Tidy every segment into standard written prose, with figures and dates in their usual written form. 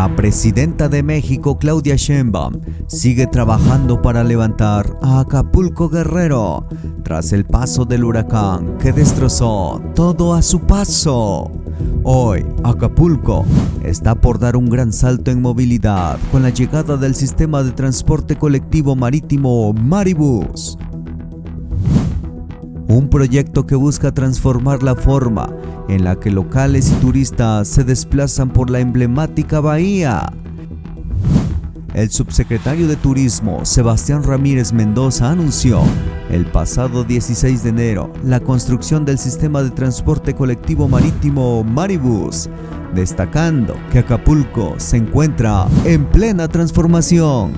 La presidenta de México, Claudia Sheinbaum, sigue trabajando para levantar a Acapulco Guerrero tras el paso del huracán que destrozó todo a su paso. Hoy, Acapulco está por dar un gran salto en movilidad con la llegada del sistema de transporte colectivo marítimo Maribus. Un proyecto que busca transformar la forma en la que locales y turistas se desplazan por la emblemática bahía. El subsecretario de Turismo, Sebastián Ramírez Mendoza, anunció el pasado 16 de enero la construcción del sistema de transporte colectivo marítimo Maribus, destacando que Acapulco se encuentra en plena transformación.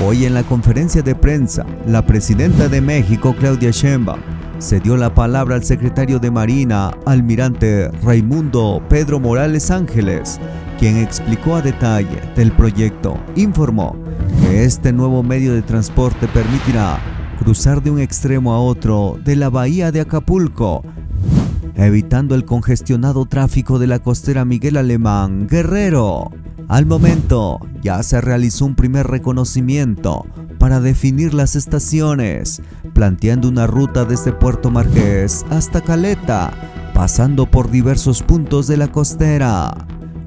Hoy en la conferencia de prensa, la presidenta de México, Claudia Sheinbaum, se dio la palabra al secretario de Marina, almirante Raimundo Pedro Morales Ángeles, quien explicó a detalle del proyecto. Informó que este nuevo medio de transporte permitirá cruzar de un extremo a otro de la bahía de Acapulco, evitando el congestionado tráfico de la costera Miguel Alemán Guerrero. Al momento, ya se realizó un primer reconocimiento para definir las estaciones, planteando una ruta desde Puerto Marqués hasta Caleta, pasando por diversos puntos de la costera.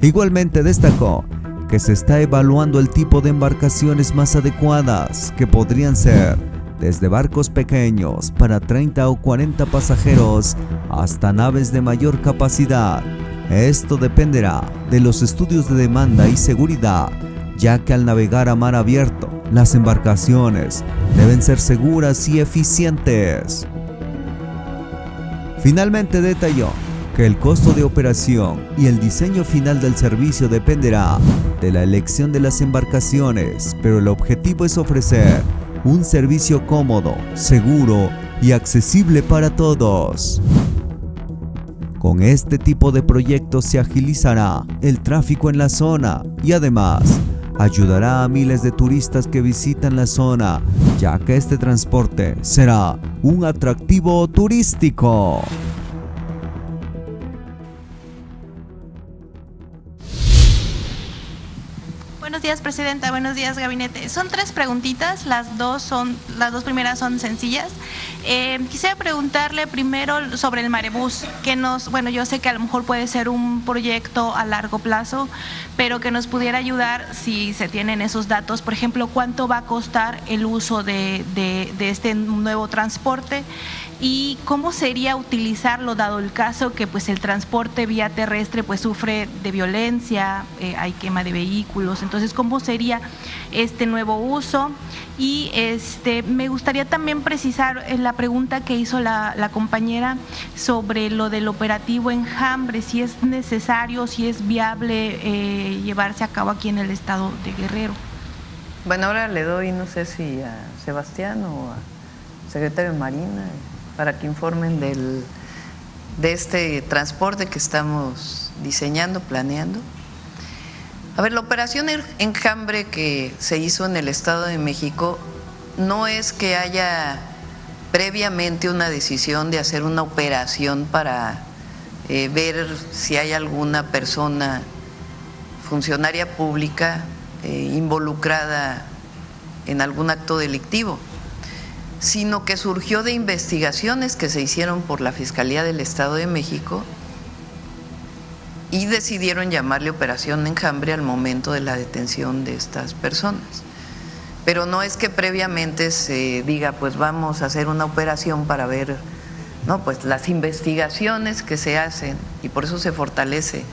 Igualmente destacó que se está evaluando el tipo de embarcaciones más adecuadas, que podrían ser desde barcos pequeños para 30 o 40 pasajeros hasta naves de mayor capacidad. Esto dependerá de los estudios de demanda y seguridad, ya que al navegar a mar abierto, las embarcaciones deben ser seguras y eficientes. Finalmente detalló que el costo de operación y el diseño final del servicio dependerá de la elección de las embarcaciones, pero el objetivo es ofrecer un servicio cómodo, seguro y accesible para todos. Con este tipo de proyectos se agilizará el tráfico en la zona y además ayudará a miles de turistas que visitan la zona, ya que este transporte será un atractivo turístico. Buenos días, presidenta. Buenos días, gabinete. Son 3 preguntitas, las dos primeras son sencillas. Quisiera preguntarle primero sobre el Maribus, yo sé que a lo mejor puede ser un proyecto a largo plazo, pero que nos pudiera ayudar si se tienen esos datos. Por ejemplo, ¿cuánto va a costar el uso de este nuevo transporte? ¿Y cómo sería utilizarlo dado el caso que pues el transporte vía terrestre pues sufre de violencia, hay quema de vehículos? Entonces, ¿cómo sería este nuevo uso? Y me gustaría también precisar la pregunta que hizo la compañera sobre lo del operativo Enjambre, si es necesario, si es viable llevarse a cabo aquí en el estado de Guerrero. Bueno, ahora le doy, no sé si a Sebastián o al secretario de Marina, para que informen de este transporte que estamos diseñando, planeando. A ver, la operación Enjambre que se hizo en el Estado de México no es que haya previamente una decisión de hacer una operación para ver si hay alguna persona funcionaria pública involucrada en algún acto delictivo, sino que surgió de investigaciones que se hicieron por la Fiscalía del Estado de México y decidieron llamarle Operación Enjambre al momento de la detención de estas personas. Pero no es que previamente se diga, pues vamos a hacer una operación para ver, no, pues las investigaciones que se hacen, y por eso se fortalece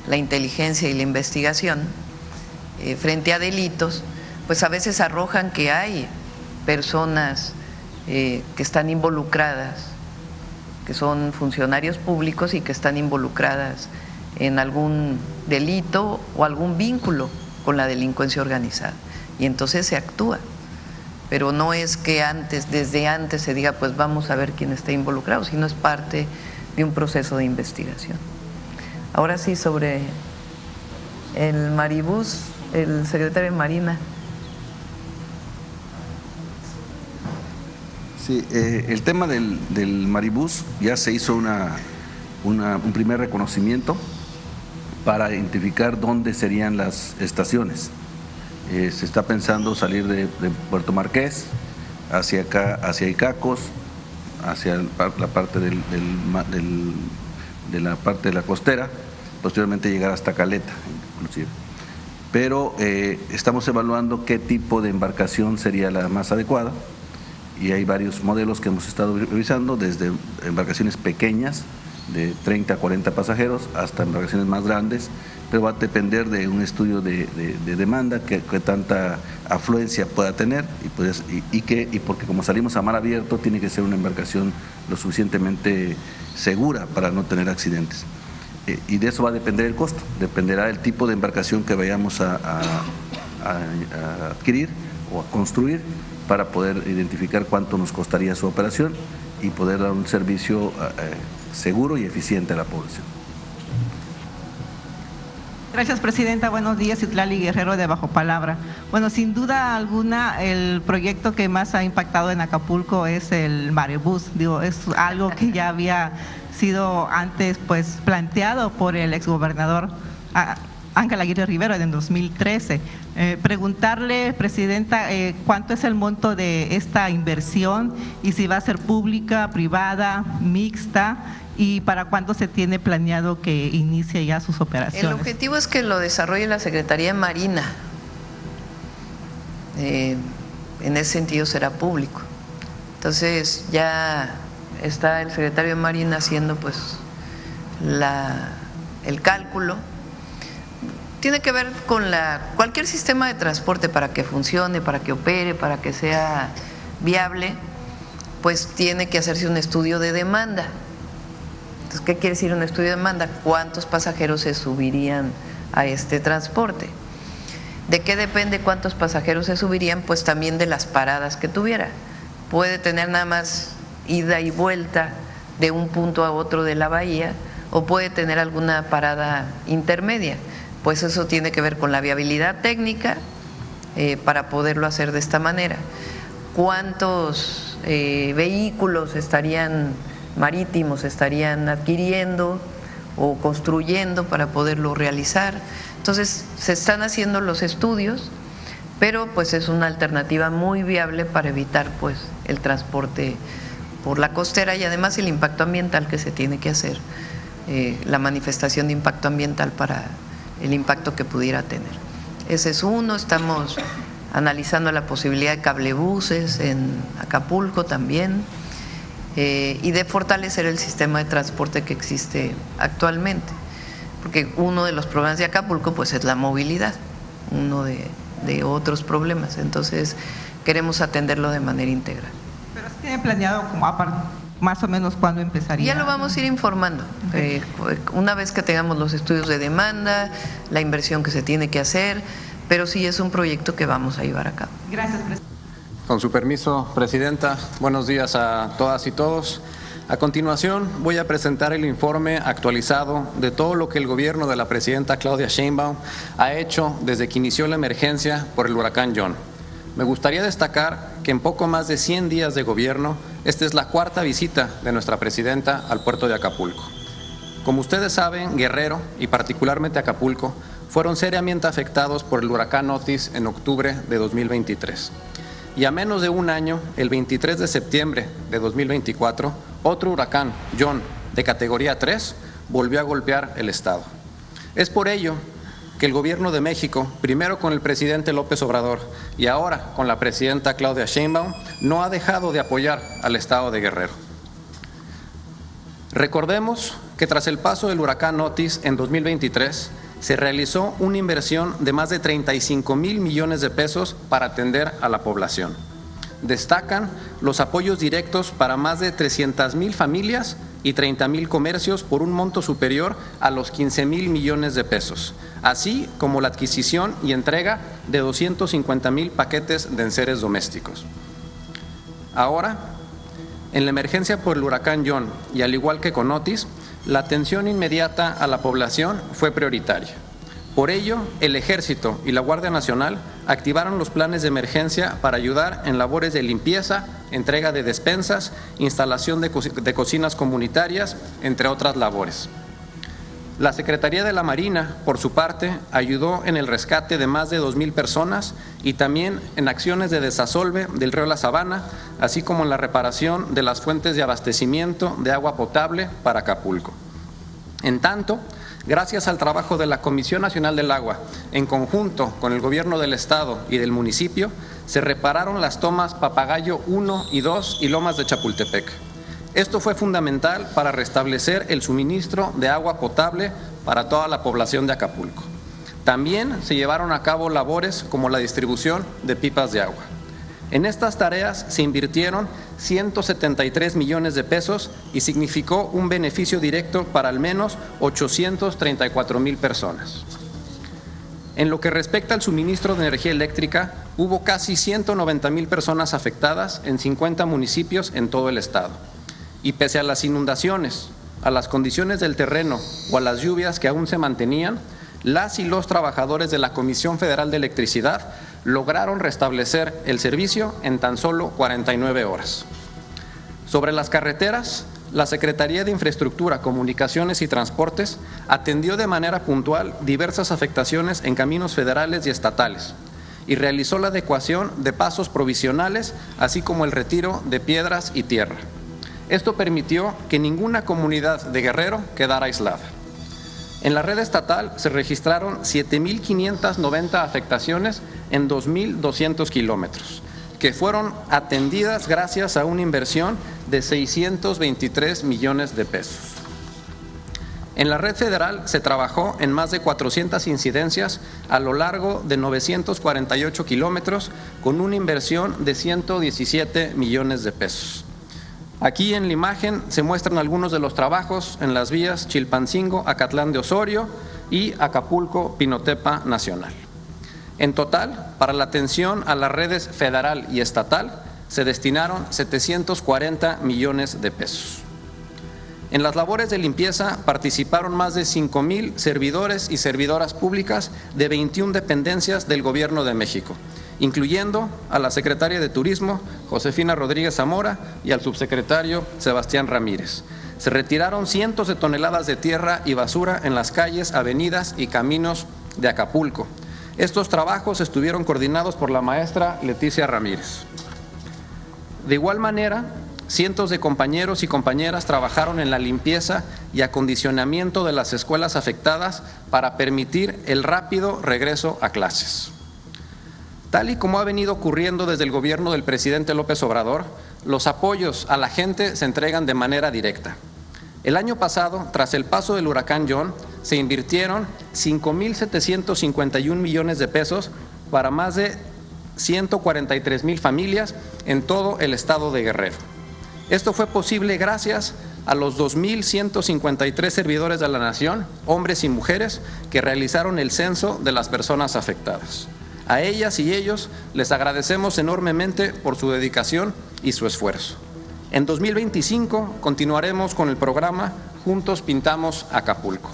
la inteligencia y la investigación frente a delitos, pues a veces arrojan que hay personas que están involucradas, que son funcionarios públicos y que están involucradas en algún delito o algún vínculo con la delincuencia organizada, y entonces se actúa, pero no es que desde antes se diga pues vamos a ver quién está involucrado, sino es parte de un proceso de investigación. Ahora sí, sobre el Maribus, el secretario de Marina. Sí, el tema del Maribus ya se hizo un primer reconocimiento para identificar dónde serían las estaciones. Se está pensando salir de Puerto Marqués hacia acá, hacia Icacos, hacia la parte de la parte de la costera, posteriormente llegar hasta Caleta, inclusive. Pero estamos evaluando qué tipo de embarcación sería la más adecuada y hay varios modelos que hemos estado revisando, desde embarcaciones pequeñas de 30 a 40 pasajeros hasta embarcaciones más grandes, pero va a depender de un estudio de demanda, que tanta afluencia pueda tener y porque como salimos a mar abierto tiene que ser una embarcación lo suficientemente segura para no tener accidentes. Y de eso va a depender el costo, dependerá del tipo de embarcación que vayamos a adquirir o a construir para poder identificar cuánto nos costaría su operación y poder dar un servicio seguro y eficiente a la población. Gracias, Presidenta. Buenos días, Citlali Guerrero de Bajo Palabra. Bueno, sin duda alguna, el proyecto que más ha impactado en Acapulco es el Marebús. Es algo que ya había sido antes pues planteado por el exgobernador Ángel Aguirre Rivero en el 2013. Preguntarle, Presidenta, cuánto es el monto de esta inversión y si va a ser pública, privada, mixta, y para cuándo se tiene planeado que inicie ya sus operaciones. El objetivo es que lo desarrolle la Secretaría de Marina. En ese sentido será público. Entonces ya está el secretario de Marina haciendo pues el cálculo. Tiene que ver con cualquier sistema de transporte para que funcione, para que opere, para que sea viable, pues tiene que hacerse un estudio de demanda. Entonces, ¿qué quiere decir un estudio de demanda? ¿Cuántos pasajeros se subirían a este transporte? ¿De qué depende cuántos pasajeros se subirían? Pues también de las paradas que tuviera. Puede tener nada más ida y vuelta de un punto a otro de la bahía o puede tener alguna parada intermedia. Pues eso tiene que ver con la viabilidad técnica para poderlo hacer de esta manera. ¿Cuántos vehículos marítimos estarían adquiriendo o construyendo para poderlo realizar? Entonces se están haciendo los estudios, pero pues es una alternativa muy viable para evitar pues el transporte por la costera y además el impacto ambiental que se tiene que hacer, la manifestación de impacto ambiental para el impacto que pudiera tener. Ese es uno. Estamos analizando la posibilidad de cablebuses en Acapulco también y de fortalecer el sistema de transporte que existe actualmente, porque uno de los problemas de Acapulco pues es la movilidad, uno de otros problemas, entonces queremos atenderlo de manera integral. ¿Pero se tiene planeado más o menos cuándo empezaría? Ya lo vamos a ir informando. Una vez que tengamos los estudios de demanda, la inversión que se tiene que hacer, pero sí es un proyecto que vamos a llevar a cabo. Gracias, Presidenta. Con su permiso, Presidenta, buenos días a todas y todos. A continuación voy a presentar el informe actualizado de todo lo que el gobierno de la Presidenta Claudia Sheinbaum ha hecho desde que inició la emergencia por el huracán John. Me gustaría destacar que en poco más de 100 días de gobierno, esta es la cuarta visita de nuestra presidenta al puerto de Acapulco. Como ustedes saben, Guerrero y particularmente Acapulco fueron seriamente afectados por el huracán Otis en octubre de 2023. Y a menos de un año, el 23 de septiembre de 2024, otro huracán, John, de categoría 3, volvió a golpear el estado. Es por ello que el gobierno de México, primero con el presidente López Obrador y ahora con la presidenta Claudia Sheinbaum, no ha dejado de apoyar al estado de Guerrero. Recordemos que tras el paso del huracán Otis en 2023, se realizó una inversión de más de 35,000 millones de pesos para atender a la población. Destacan los apoyos directos para más de 300,000 familias y 30,000 comercios por un monto superior a los 15,000 millones de pesos, así como la adquisición y entrega de 250,000 paquetes de enseres domésticos. Ahora, en la emergencia por el huracán John y al igual que con Otis, la atención inmediata a la población fue prioritaria. Por ello, el Ejército y la Guardia Nacional activaron los planes de emergencia para ayudar en labores de limpieza, entrega de despensas, instalación de cocinas comunitarias, entre otras labores. La Secretaría de la Marina, por su parte, ayudó en el rescate de más de 2,000 personas y también en acciones de desasolve del río La Sabana, así como en la reparación de las fuentes de abastecimiento de agua potable para Acapulco. En tanto, gracias al trabajo de la Comisión Nacional del Agua, en conjunto con el Gobierno del Estado y del municipio, se repararon las tomas Papagayo 1 y 2 y Lomas de Chapultepec. Esto fue fundamental para restablecer el suministro de agua potable para toda la población de Acapulco. También se llevaron a cabo labores como la distribución de pipas de agua. En estas tareas se invirtieron 173 millones de pesos y significó un beneficio directo para al menos 834,000 personas. En lo que respecta al suministro de energía eléctrica, hubo casi 190,000 personas afectadas en 50 municipios en todo el estado. Y pese a las inundaciones, a las condiciones del terreno o a las lluvias que aún se mantenían, las y los trabajadores de la Comisión Federal de Electricidad lograron restablecer el servicio en tan solo 49 horas. Sobre las carreteras, la Secretaría de Infraestructura, Comunicaciones y Transportes atendió de manera puntual diversas afectaciones en caminos federales y estatales y realizó la adecuación de pasos provisionales, así como el retiro de piedras y tierra. Esto permitió que ninguna comunidad de Guerrero quedara aislada. En la red estatal se registraron 7,590 afectaciones en 2,200 kilómetros, que fueron atendidas gracias a una inversión de 623 millones de pesos. En la red federal se trabajó en más de 400 incidencias a lo largo de 948 kilómetros con una inversión de 117 millones de pesos. Aquí en la imagen se muestran algunos de los trabajos en las vías Chilpancingo, Acatlán de Osorio y Acapulco-Pinotepa Nacional. En total, para la atención a las redes federal y estatal, se destinaron 740 millones de pesos. En las labores de limpieza participaron más de 5,000 servidores y servidoras públicas de 21 dependencias del Gobierno de México, incluyendo a la secretaria de Turismo, Josefina Rodríguez Zamora, y al subsecretario Sebastián Ramírez. Se retiraron cientos de toneladas de tierra y basura en las calles, avenidas y caminos de Acapulco. Estos trabajos estuvieron coordinados por la maestra Leticia Ramírez. De igual manera, cientos de compañeros y compañeras trabajaron en la limpieza y acondicionamiento de las escuelas afectadas para permitir el rápido regreso a clases. Tal y como ha venido ocurriendo desde el gobierno del presidente López Obrador, los apoyos a la gente se entregan de manera directa. El año pasado, tras el paso del huracán John, se invirtieron 5,751 millones de pesos para más de 143,000 familias en todo el estado de Guerrero. Esto fue posible gracias a los 2,153 servidores de la nación, hombres y mujeres, que realizaron el censo de las personas afectadas. A ellas y ellos les agradecemos enormemente por su dedicación y su esfuerzo. En 2025 continuaremos con el programa Juntos Pintamos Acapulco.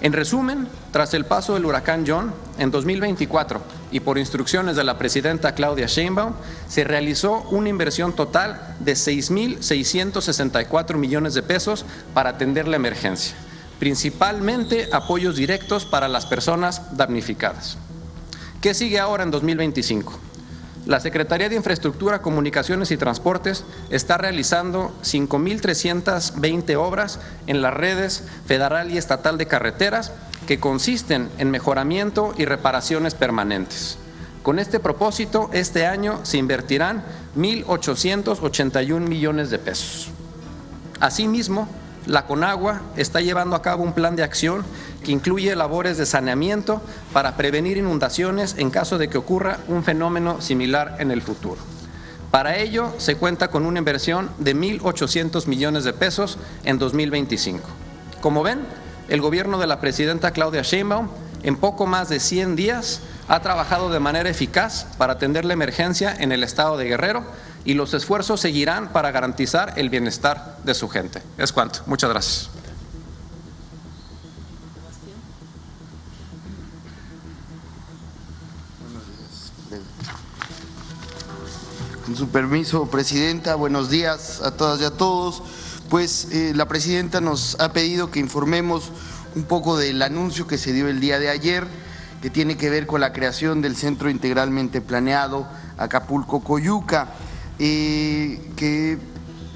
En resumen, tras el paso del huracán John, en 2024 y por instrucciones de la presidenta Claudia Sheinbaum, se realizó una inversión total de 6,664 millones de pesos para atender la emergencia, principalmente apoyos directos para las personas damnificadas. ¿Qué sigue ahora en 2025? La Secretaría de Infraestructura, Comunicaciones y Transportes está realizando 5,320 obras en las redes federal y estatal de carreteras que consisten en mejoramiento y reparaciones permanentes. Con este propósito, este año se invertirán 1,881 millones de pesos. Asimismo, la Conagua está llevando a cabo un plan de acción que incluye labores de saneamiento para prevenir inundaciones en caso de que ocurra un fenómeno similar en el futuro. Para ello, se cuenta con una inversión de 1,800 millones de pesos en 2025. Como ven, el gobierno de la presidenta Claudia Sheinbaum, en poco más de 100 días, ha trabajado de manera eficaz para atender la emergencia en el estado de Guerrero y los esfuerzos seguirán para garantizar el bienestar de su gente. Es cuanto. Muchas gracias. Con su permiso, Presidenta, buenos días a todas y a todos. Pues la Presidenta nos ha pedido que informemos un poco del anuncio que se dio el día de ayer, que tiene que ver con la creación del Centro Integralmente Planeado Acapulco-Coyuca, que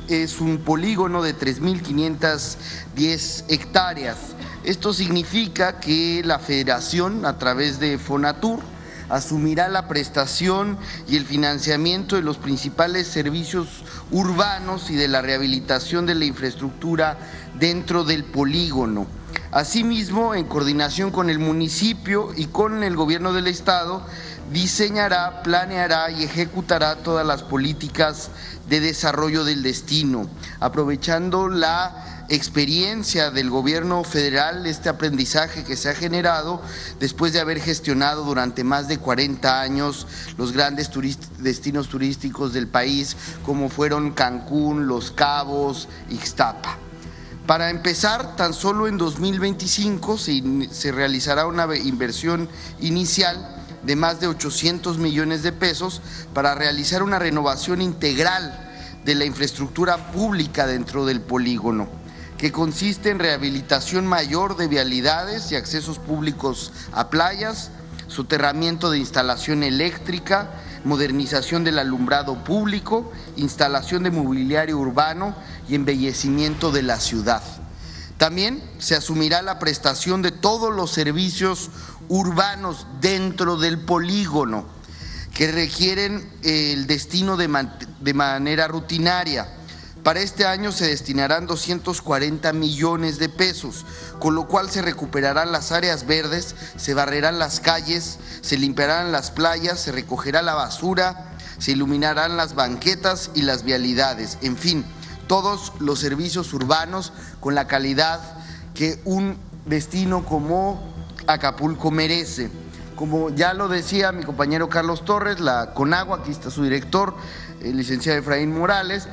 es un polígono de 3.510 hectáreas. Esto significa que la Federación, a través de Fonatur, asumirá la prestación y el financiamiento de los principales servicios urbanos y de la rehabilitación de la infraestructura dentro del polígono. Asimismo, en coordinación con el municipio y con el gobierno del estado, diseñará, planeará y ejecutará todas las políticas de desarrollo del destino, aprovechando la experiencia del gobierno federal, este aprendizaje que se ha generado después de haber gestionado durante más de 40 años los grandes destinos turísticos del país, como fueron Cancún, Los Cabos, Ixtapa. Para empezar, tan solo en 2025 se realizará una inversión inicial de más de 800 millones de pesos para realizar una renovación integral de la infraestructura pública dentro del polígono, que consiste en rehabilitación mayor de vialidades y accesos públicos a playas, soterramiento de instalación eléctrica, modernización del alumbrado público, instalación de mobiliario urbano y embellecimiento de la ciudad. También se asumirá la prestación de todos los servicios urbanos dentro del polígono que requieren el destino de manera rutinaria. Para este año se destinarán 240 millones de pesos, con lo cual se recuperarán las áreas verdes, se barrerán las calles, se limpiarán las playas, se recogerá la basura, se iluminarán las banquetas y las vialidades, en fin, todos los servicios urbanos con la calidad que un destino como Acapulco merece. Como ya lo decía mi compañero Carlos Torres, la Conagua, aquí está su director, el licenciado Efraín Morales,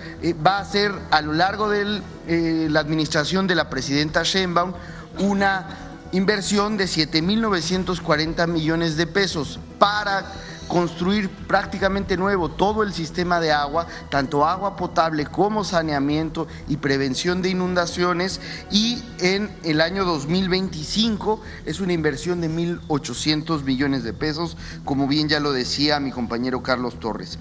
va a ser a lo largo de la administración de la presidenta Sheinbaum una inversión de 7.940 millones de pesos para construir prácticamente nuevo todo el sistema de agua, tanto agua potable como saneamiento y prevención de inundaciones, y en el año 2025 es una inversión de 1.800 millones de pesos, como bien ya lo decía mi compañero Carlos Torres.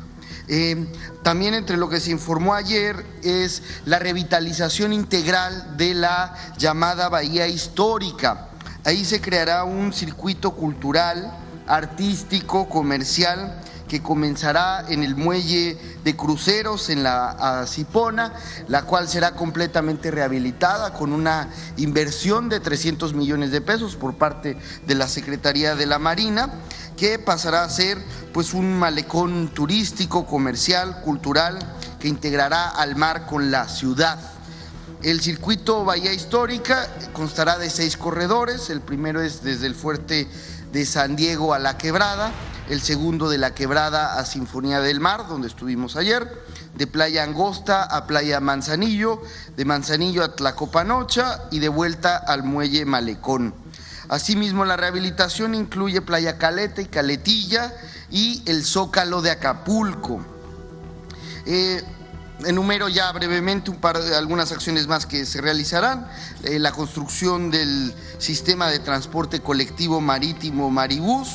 También entre lo que se informó ayer es la revitalización integral de la llamada Bahía Histórica. Ahí se creará un circuito cultural, artístico, comercial, que comenzará en el muelle de cruceros en la Cipona, la cual será completamente rehabilitada con una inversión de 300 millones de pesos por parte de la Secretaría de la Marina, que pasará a ser pues un malecón turístico, comercial, cultural, que integrará al mar con la ciudad. El circuito Bahía Histórica constará de 6 corredores. El primero es desde el fuerte de San Diego a La Quebrada, el segundo de La Quebrada a Sinfonía del Mar, donde estuvimos ayer, de Playa Angosta a Playa Manzanillo, de Manzanillo a Tlacopanocha y de vuelta al Muelle Malecón. Asimismo, la rehabilitación incluye Playa Caleta y Caletilla y el Zócalo de Acapulco. Enumero ya brevemente algunas acciones más que se realizarán: la construcción del sistema de transporte colectivo marítimo Maribús,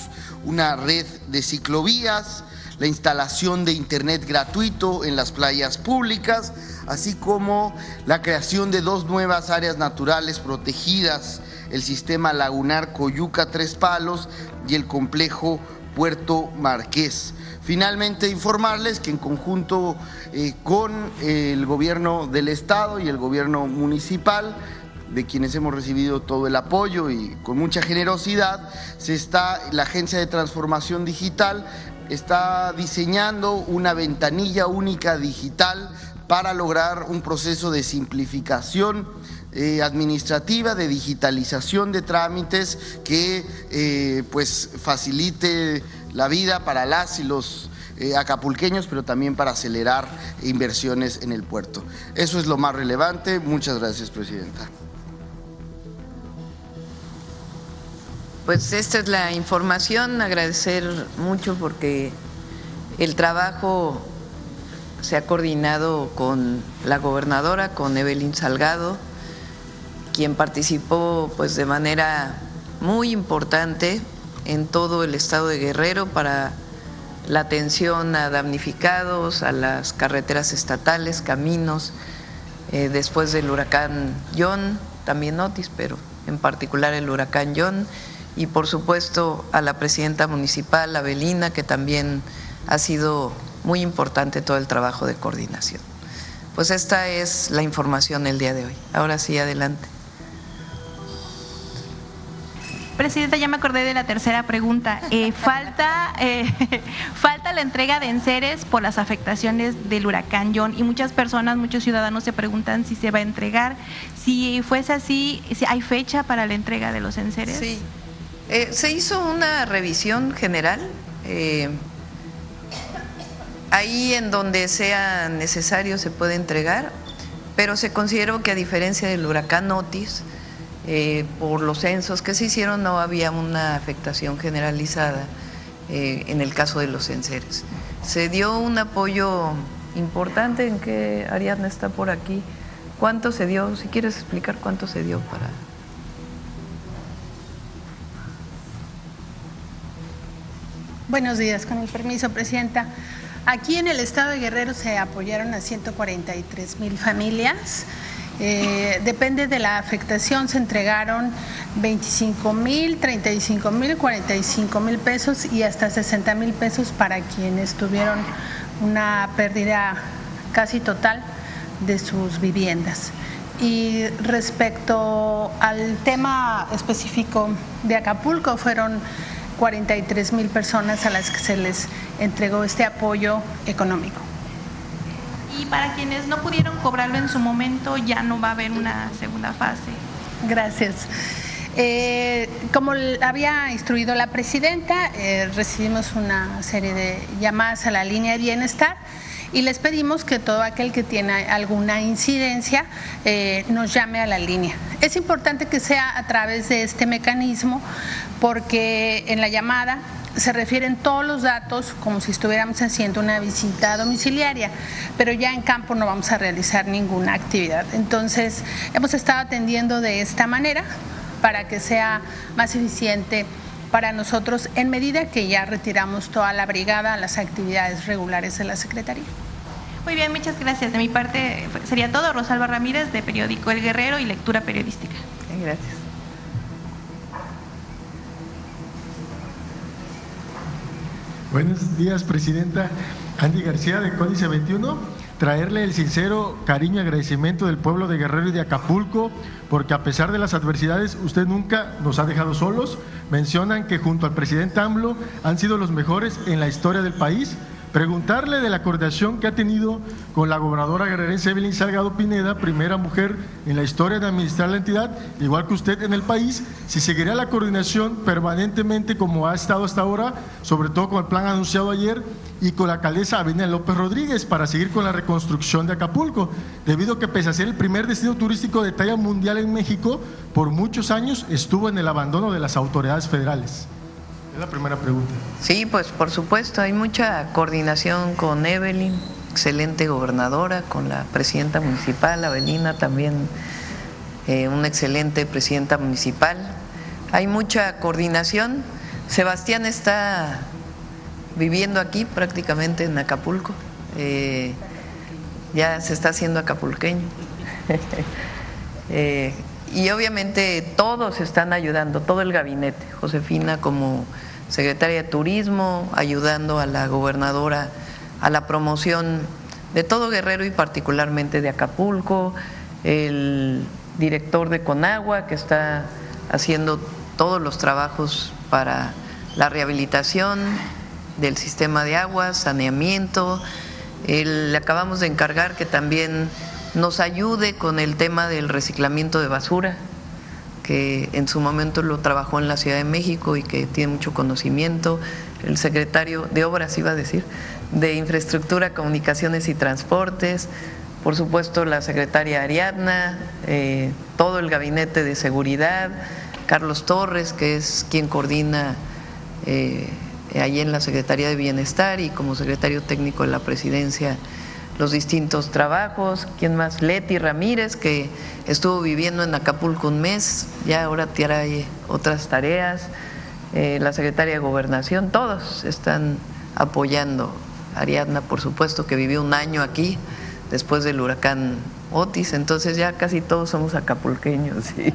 una red de ciclovías, la instalación de internet gratuito en las playas públicas, así como la creación de 2 nuevas áreas naturales protegidas, el sistema lagunar Coyuca Tres Palos y el complejo Puerto Marqués. Finalmente, informarles que en conjunto con el gobierno del estado y el gobierno municipal, de quienes hemos recibido todo el apoyo y con mucha generosidad, la Agencia de Transformación Digital está diseñando una ventanilla única digital para lograr un proceso de simplificación administrativa, de digitalización de trámites que pues facilite la vida para las y los acapulqueños, pero también para acelerar inversiones en el puerto. Eso es lo más relevante. Muchas gracias, presidenta. Pues esta es la información. Agradecer mucho porque el trabajo se ha coordinado con la gobernadora, con Evelyn Salgado, quien participó pues de manera muy importante en todo el estado de Guerrero para la atención a damnificados, a las carreteras estatales, caminos, después del huracán John, también Otis, pero en particular el huracán John, y por supuesto a la presidenta municipal, Avelina, que también ha sido muy importante todo el trabajo de coordinación. Pues esta es la información el día de hoy. Ahora sí, adelante. Presidenta, ya me acordé de la tercera pregunta. Falta la entrega de enseres por las afectaciones del huracán John y muchas personas, muchos ciudadanos se preguntan si se va a entregar. Si fuese así, ¿hay fecha para la entrega de los enseres? Sí, se hizo una revisión general. Ahí en donde sea necesario se puede entregar, pero se consideró que a diferencia del huracán Otis, por los censos que se hicieron no había una afectación generalizada en el caso de los enseres. Se dio un apoyo importante en que Ariadna está por aquí. ¿Cuánto se dio? Si quieres explicar cuánto se dio para… Buenos días, con el permiso, Presidenta. Aquí en el estado de Guerrero se apoyaron a 143,000 familias. Depende de la afectación, se entregaron 25,000, 35,000, 45,000 pesos y hasta 60,000 pesos para quienes tuvieron una pérdida casi total de sus viviendas. Y respecto al tema específico de Acapulco, fueron 43,000 personas a las que se les entregó este apoyo económico. Y para quienes no pudieron cobrarlo en su momento, ya no va a haber una segunda fase. Gracias. Como había instruido la presidenta, recibimos una serie de llamadas a la línea de bienestar y les pedimos que todo aquel que tiene alguna incidencia nos llame a la línea. Es importante que sea a través de este mecanismo porque en la llamada se refieren todos los datos como si estuviéramos haciendo una visita domiciliaria, pero ya en campo no vamos a realizar ninguna actividad. Entonces, hemos estado atendiendo de esta manera para que sea más eficiente para nosotros en medida que ya retiramos toda la brigada a las actividades regulares de la Secretaría. Muy bien, muchas gracias. De mi parte sería todo. Rosalba Ramírez, de periódico El Guerrero y Lectura Periodística. Gracias. Buenos días, Presidenta. Andy García, de Códice 21. Traerle el sincero cariño y agradecimiento del pueblo de Guerrero y de Acapulco, porque a pesar de las adversidades, usted nunca nos ha dejado solos. Mencionan que junto al presidente AMLO han sido los mejores en la historia del país. Preguntarle de la coordinación que ha tenido con la gobernadora guerrerense Evelyn Salgado Pineda, primera mujer en la historia de administrar la entidad, igual que usted en el país, si seguirá la coordinación permanentemente como ha estado hasta ahora, sobre todo con el plan anunciado ayer, y con la alcaldesa Avelina López Rodríguez para seguir con la reconstrucción de Acapulco, debido a que pese a ser el primer destino turístico de talla mundial en México, por muchos años estuvo en el abandono de las autoridades federales. Es la primera pregunta. Sí, pues por supuesto, hay mucha coordinación con Evelyn, excelente gobernadora, con la presidenta municipal, Avelina también, una excelente presidenta municipal. Hay mucha coordinación. Sebastián está viviendo aquí prácticamente en Acapulco, ya se está haciendo acapulqueño. Y obviamente todos están ayudando, todo el gabinete, Josefina como secretaria de Turismo, ayudando a la gobernadora a la promoción de todo Guerrero y particularmente de Acapulco, el director de Conagua que está haciendo todos los trabajos para la rehabilitación del sistema de aguas, saneamiento. Le acabamos de encargar que también nos ayude con el tema del reciclamiento de basura, que en su momento lo trabajó en la Ciudad de México y que tiene mucho conocimiento. El secretario de Obras, iba a decir, de Infraestructura, Comunicaciones y Transportes, por supuesto la secretaria Ariadna, todo el gabinete de seguridad, Carlos Torres, que es quien coordina allí en la Secretaría de Bienestar, y como secretario técnico de la Presidencia los distintos trabajos. ¿Quién más? Leti Ramírez, que estuvo viviendo en Acapulco un mes, ya ahora trae otras tareas. La secretaria de Gobernación, todos están apoyando. Ariadna, por supuesto, que vivió un año aquí después del huracán Otis, entonces ya casi todos somos acapulqueños. Sí.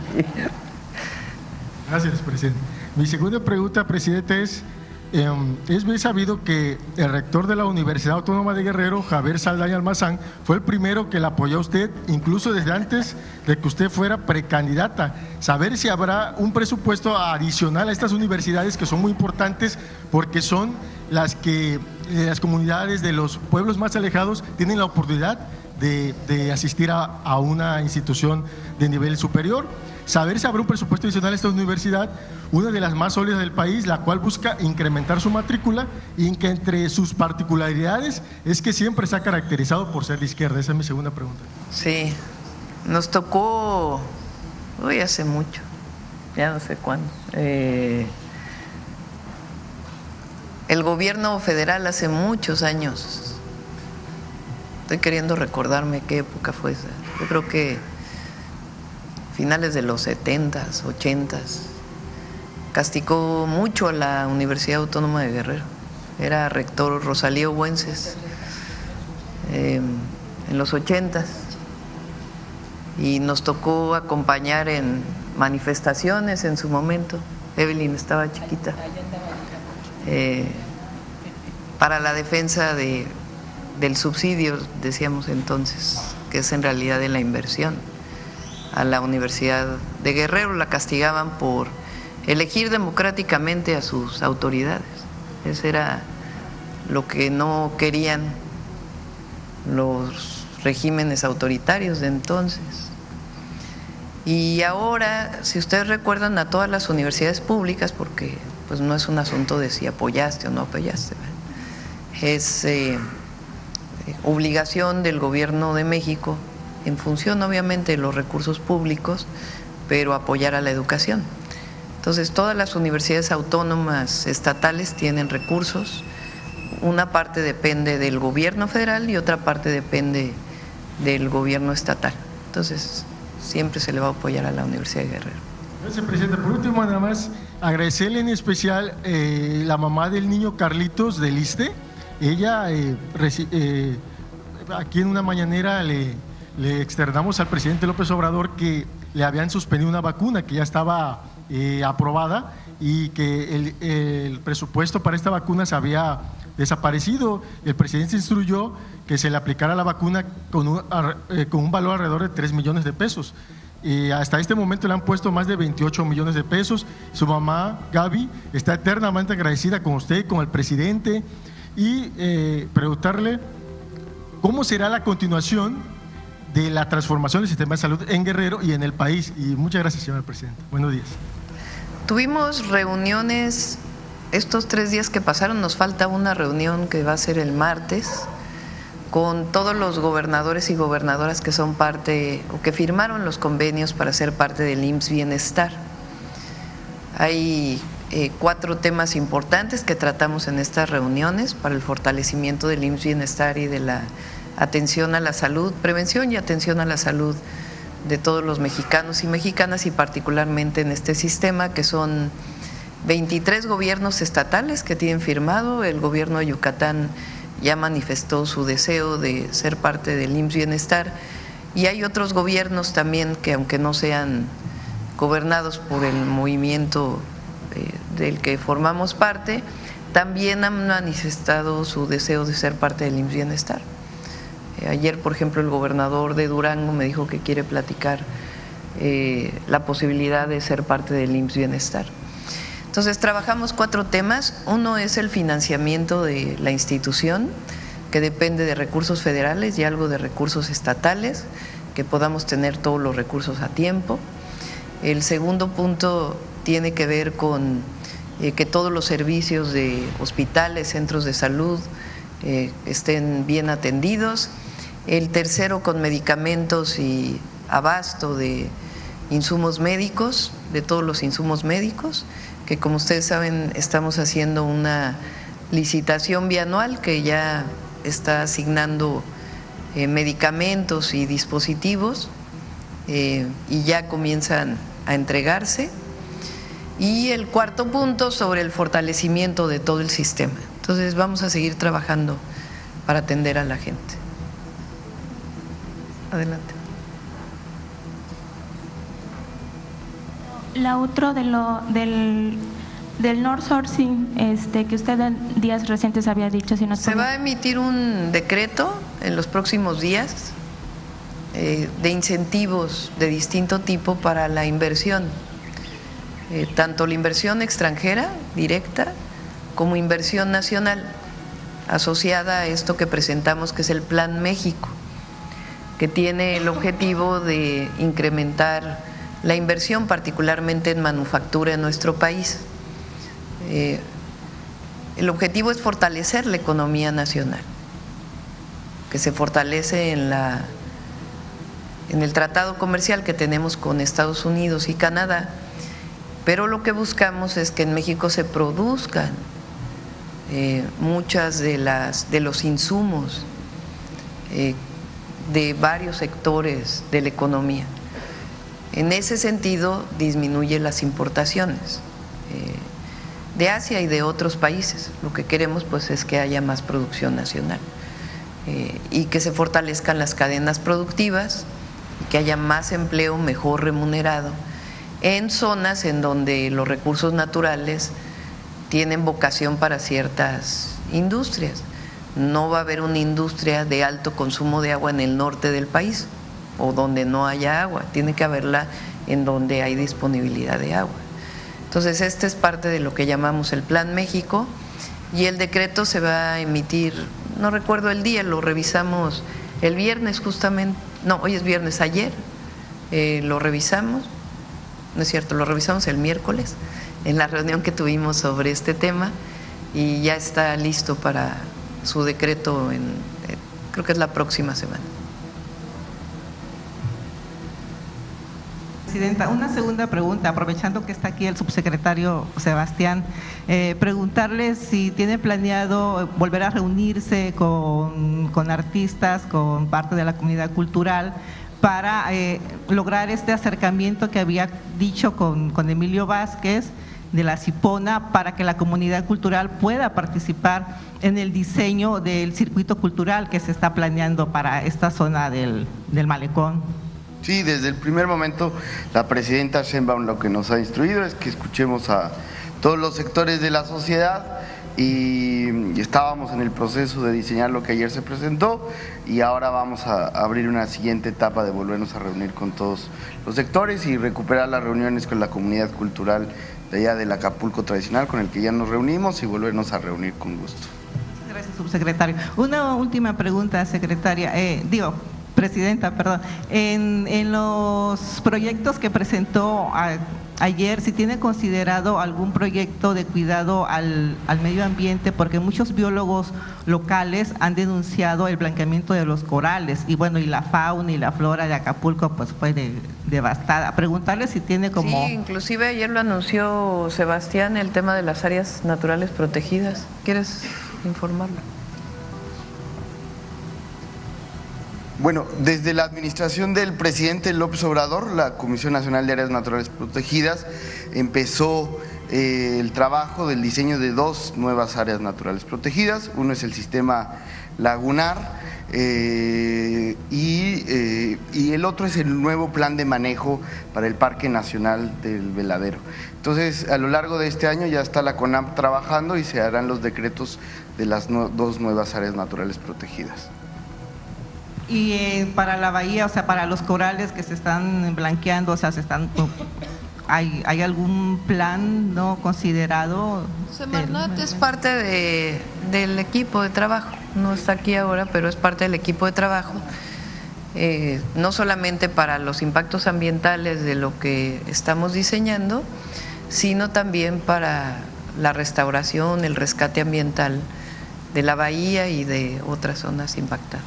Gracias, presidente. Mi segunda pregunta, presidente, es bien sabido que el rector de la Universidad Autónoma de Guerrero, Javier Saldaña Almazán, fue el primero que la apoyó a usted, incluso desde antes de que usted fuera precandidata. Saber si habrá un presupuesto adicional a estas universidades que son muy importantes porque son las que las comunidades de los pueblos más alejados tienen la oportunidad de asistir a una institución de nivel superior. Saber si habrá un presupuesto adicional a esta universidad, una de las más sólidas del país, la cual busca incrementar su matrícula y que entre sus particularidades es que siempre se ha caracterizado por ser de izquierda. Esa es mi segunda pregunta. Sí, nos tocó hace mucho, ya no sé cuándo. El gobierno federal hace muchos años, estoy queriendo recordarme qué época fue esa, yo creo que finales de los 70s, 80s, castigó mucho a la Universidad Autónoma de Guerrero. Era rector Rosalío Buences en los 80s y nos tocó acompañar en manifestaciones en su momento. Evelyn estaba chiquita, para la defensa del subsidio, decíamos entonces, que es en realidad de la inversión a la Universidad de Guerrero. La castigaban por elegir democráticamente a sus autoridades. Eso era lo que no querían los regímenes autoritarios de entonces. Y ahora, si ustedes recuerdan, a todas las universidades públicas, porque pues no es un asunto de si apoyaste o no apoyaste, ¿verdad? Es obligación del gobierno de México, en función obviamente de los recursos públicos, pero apoyar a la educación. Entonces, todas las universidades autónomas estatales tienen recursos. Una parte depende del gobierno federal y otra parte depende del gobierno estatal. Entonces, siempre se le va a apoyar a la Universidad de Guerrero. Gracias, presidente. Por último, nada más, agradecerle en especial la mamá del niño Carlitos del ISSSTE. Ella, aquí en una mañanera le externamos al presidente López Obrador que le habían suspendido una vacuna que ya estaba aprobada y que el presupuesto para esta vacuna se había desaparecido. El presidente instruyó que se le aplicara la vacuna con un valor alrededor de 3 millones de pesos. Hasta este momento le han puesto más de 28 millones de pesos. Su mamá, Gaby, está eternamente agradecida con usted, con el presidente, y preguntarle cómo será la continuación de la transformación del sistema de salud en Guerrero y en el país. Y muchas gracias, señor presidente. Buenos días. Tuvimos reuniones estos 3 días que pasaron, nos falta una reunión que va a ser el martes con todos los gobernadores y gobernadoras que son parte o que firmaron los convenios para ser parte del IMSS Bienestar. Hay 4 temas importantes que tratamos en estas reuniones para el fortalecimiento del IMSS Bienestar y de la atención a la salud, prevención y atención a la salud de todos los mexicanos y mexicanas, y particularmente en este sistema, que son 23 gobiernos estatales que tienen firmado. El gobierno de Yucatán ya manifestó su deseo de ser parte del IMSS Bienestar, y hay otros gobiernos también que, aunque no sean gobernados por el movimiento del que formamos parte, también han manifestado su deseo de ser parte del IMSS Bienestar. Ayer, por ejemplo, el gobernador de Durango me dijo que quiere platicar la posibilidad de ser parte del IMSS Bienestar. Entonces, trabajamos 4 temas. Uno es el financiamiento de la institución, que depende de recursos federales y algo de recursos estatales, que podamos tener todos los recursos a tiempo. El segundo punto tiene que ver con que todos los servicios de hospitales, centros de salud estén bien atendidos. El tercero, con medicamentos y abasto de insumos médicos, de todos los insumos médicos, que como ustedes saben estamos haciendo una licitación bianual que ya está asignando medicamentos y dispositivos y ya comienzan a entregarse. Y el cuarto punto sobre el fortalecimiento de todo el sistema. Entonces vamos a seguir trabajando para atender a la gente. Adelante. La otra del North Sourcing, que usted en días recientes había dicho, si nos se va a emitir un decreto en los próximos días de incentivos de distinto tipo para la inversión, tanto la inversión extranjera directa como inversión nacional asociada a esto que presentamos, que es el Plan México, que tiene el objetivo de incrementar la inversión, particularmente en manufactura en nuestro país. El objetivo es fortalecer la economía nacional, que se fortalece en el tratado comercial que tenemos con Estados Unidos y Canadá, pero lo que buscamos es que en México se produzcan muchas de los insumos de varios sectores de la economía. En ese sentido disminuye las importaciones de Asia y de otros países. Lo que queremos pues es que haya más producción nacional y que se fortalezcan las cadenas productivas y que haya más empleo mejor remunerado en zonas en donde los recursos naturales tienen vocación para ciertas industrias. No va a haber una industria de alto consumo de agua en el norte del país o donde no haya agua, tiene que haberla en donde hay disponibilidad de agua. Entonces, este es parte de lo que llamamos el Plan México y el decreto se va a emitir, no recuerdo el día, lo revisamos el viernes justamente, no, hoy es viernes, ayer lo revisamos, no es cierto, lo revisamos el miércoles en la reunión que tuvimos sobre este tema y ya está listo para su decreto creo que es la próxima semana. Presidenta, una segunda pregunta, aprovechando que está aquí el subsecretario Sebastián, preguntarle si tiene planeado volver a reunirse con artistas, con parte de la comunidad cultural, para lograr este acercamiento que había dicho con Emilio Vázquez de la Cipona, para que la comunidad cultural pueda participar en el diseño del circuito cultural que se está planeando para esta zona del Malecón. Sí, desde el primer momento la presidenta Sheinbaum lo que nos ha instruido es que escuchemos a todos los sectores de la sociedad y estábamos en el proceso de diseñar lo que ayer se presentó y ahora vamos a abrir una siguiente etapa de volvernos a reunir con todos los sectores y recuperar las reuniones con la comunidad cultural de allá del Acapulco tradicional con el que ya nos reunimos y volvernos a reunir con gusto. Gracias, subsecretario. Una última pregunta, secretaria, presidenta, perdón. En los proyectos que presentó ayer, si tiene considerado algún proyecto de cuidado al medio ambiente, porque muchos biólogos locales han denunciado el blanqueamiento de los corales y bueno, y la fauna y la flora de Acapulco pues fue devastada. Preguntarle si tiene como… Sí, inclusive ayer lo anunció Sebastián, el tema de las áreas naturales protegidas. ¿Quieres informarlo? Bueno, desde la administración del presidente López Obrador, la Comisión Nacional de Áreas Naturales Protegidas empezó el trabajo del diseño de 2 nuevas áreas naturales protegidas. Uno es el sistema lagunar y el otro es el nuevo plan de manejo para el Parque Nacional del Veladero. Entonces, a lo largo de este año ya está la CONAP trabajando y se harán los decretos de las 2 nuevas áreas naturales protegidas. Y para la bahía, o sea, para los corales que se están blanqueando, o sea, ¿hay algún plan no considerado? Semarnat es parte del equipo de trabajo, no está aquí ahora, pero es parte del equipo de trabajo, no solamente para los impactos ambientales de lo que estamos diseñando, sino también para la restauración, el rescate ambiental de la bahía y de otras zonas impactadas.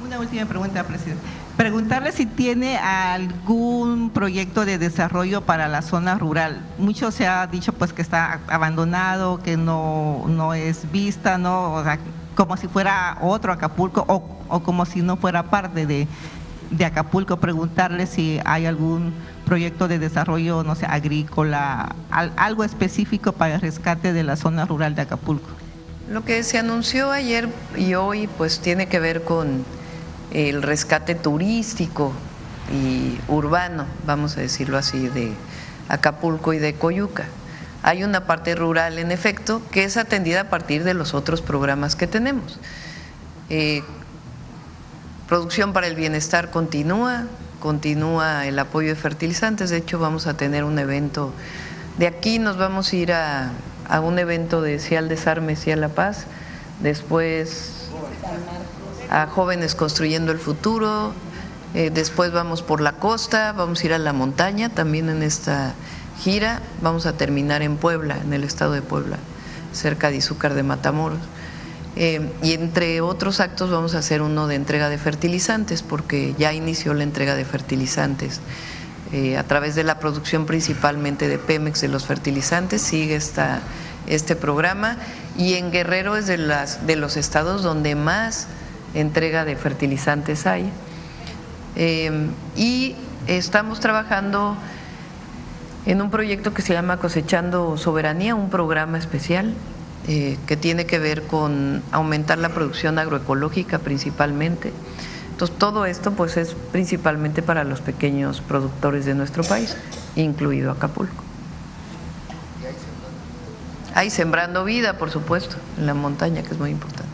Una última pregunta, presidente. Preguntarle si tiene algún proyecto de desarrollo para la zona rural. Mucho se ha dicho pues que está abandonado, que no es vista, ¿no? O sea, como si fuera otro Acapulco o como si no fuera parte de Acapulco, preguntarle si hay algún proyecto de desarrollo, no sé, agrícola, algo específico para el rescate de la zona rural de Acapulco. Lo que se anunció ayer y hoy pues tiene que ver con el rescate turístico y urbano, vamos a decirlo así, de Acapulco y de Coyuca. Hay una parte rural, en efecto, que es atendida a partir de los otros programas que tenemos. Producción para el Bienestar continúa el apoyo de fertilizantes. De hecho, vamos a tener un evento, de aquí nos vamos a ir a un evento de Cial Desarme, Cial La Paz, después a Jóvenes Construyendo el Futuro, después vamos por la costa, vamos a ir a la montaña también en esta gira, vamos a terminar en Puebla, en el estado de Puebla, cerca de Izúcar de Matamoros. Y entre otros actos vamos a hacer uno de entrega de fertilizantes, porque ya inició la entrega de fertilizantes a través de la producción principalmente de Pemex de los fertilizantes, sigue este programa, y en Guerrero es de los estados donde más entrega de fertilizantes hay. Y estamos trabajando en un proyecto que se llama Cosechando Soberanía, un programa especial que tiene que ver con aumentar la producción agroecológica principalmente. Entonces, todo esto pues es principalmente para los pequeños productores de nuestro país, incluido Acapulco. Hay Sembrando Vida, por supuesto, en la montaña, que es muy importante.